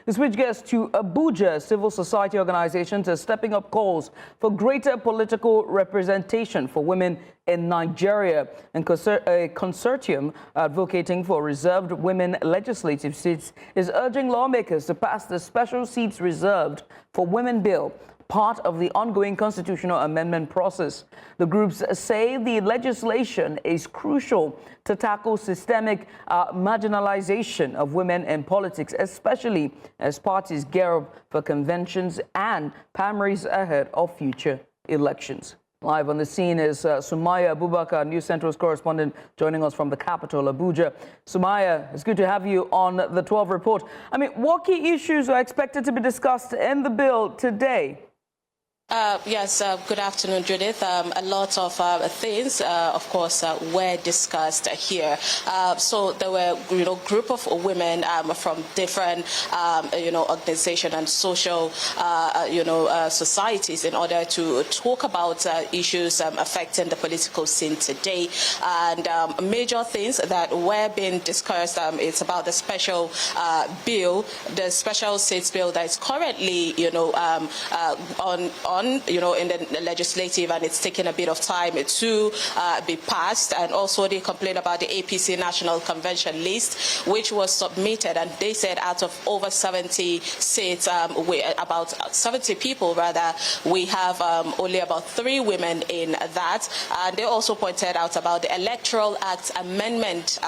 We switch gears to Abuja. Civil society organizations are stepping up calls for greater political representation for women in Nigeria, and a consortium advocating for reserved women legislative seats is urging lawmakers to pass the special seats reserved for women bill, part of the ongoing constitutional amendment process. The groups say the legislation is crucial to tackle systemic marginalization of women in politics, especially as parties gear up for conventions and primaries ahead of future elections. Live on the scene is Sumayya Abubakar, News Central's correspondent, joining us from the capital, Abuja. Sumayya, it's good to have you on the 12 report. I mean, what key issues are expected to be discussed in the bill today? Yes, good afternoon, Judith. A lot of things, of course, were discussed here. So there were, group of women from different, organizations and social, societies in order to talk about issues affecting the political scene today. And major things that were being discussed, it's about the special bill, the special seats bill that is currently, in the legislative, and it's taken a bit of time to be passed. And also they complained about the APC National Convention list, which was submitted, and they said out of over 70 seats, about 70 people rather, we have only about 3 women in that. And they also pointed out about the Electoral Act Amendment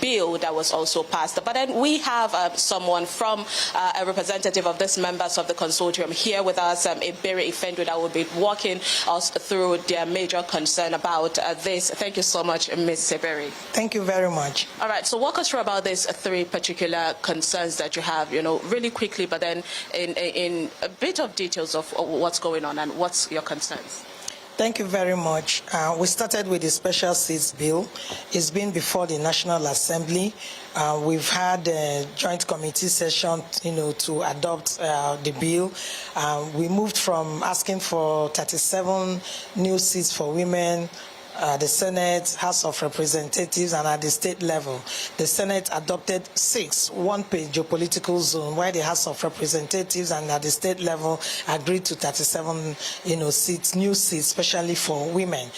bill that was also passed. But then we have someone from a representative of these members of the consortium here with us, Ebere Ifendu, that will be walking us through their major concern about this. Thank you so much, Ms. Ebere. Thank you very much. All right, so walk us through about these 3 particular concerns that you have, really quickly, but then in a bit of details of what's going on and what's your concerns. Thank you very much. We started with the special seats bill. It's been before the National Assembly. We've had a joint committee session, to adopt the bill. We moved from asking for 37 new seats for women, the Senate, House of Representatives, and at the state level. The Senate adopted 6, 1 per geopolitical zone, while the House of Representatives and at the state level agreed to 37, seats, new seats, especially for women.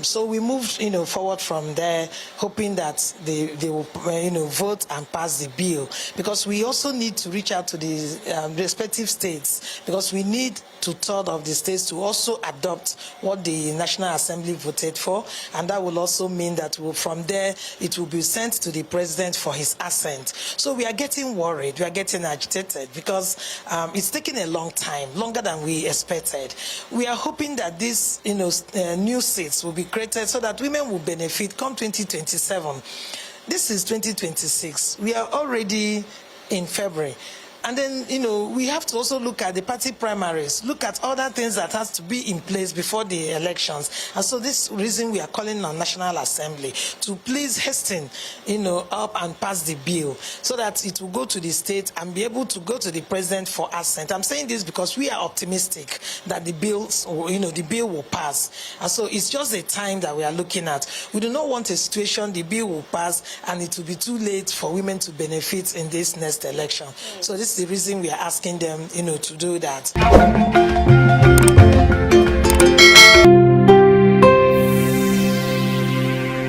So we moved, forward from there, hoping that they will, vote and pass the bill, because we also need to reach out to the respective states, because we need 2/3 of the states to also adopt what the National Assembly voted for, and that will also mean that from there it will be sent to the president for his assent. So we are getting worried, we are getting agitated, because it's taking a long time, longer than we expected. We are hoping that these new seats will be created so that women will benefit come 2027. This is 2026. We are already in February. And then, we have to also look at the party primaries, look at other things that has to be in place before the elections. And so this reason we are calling on National Assembly to please hasten, up and pass the bill so that it will go to the state and be able to go to the president for assent. I'm saying this because we are optimistic that the bills, the bill will pass. And so it's just a time that we are looking at. We do not want a situation the bill will pass and it will be too late for women to benefit in this next election. So this is the reason we are asking them, to do that.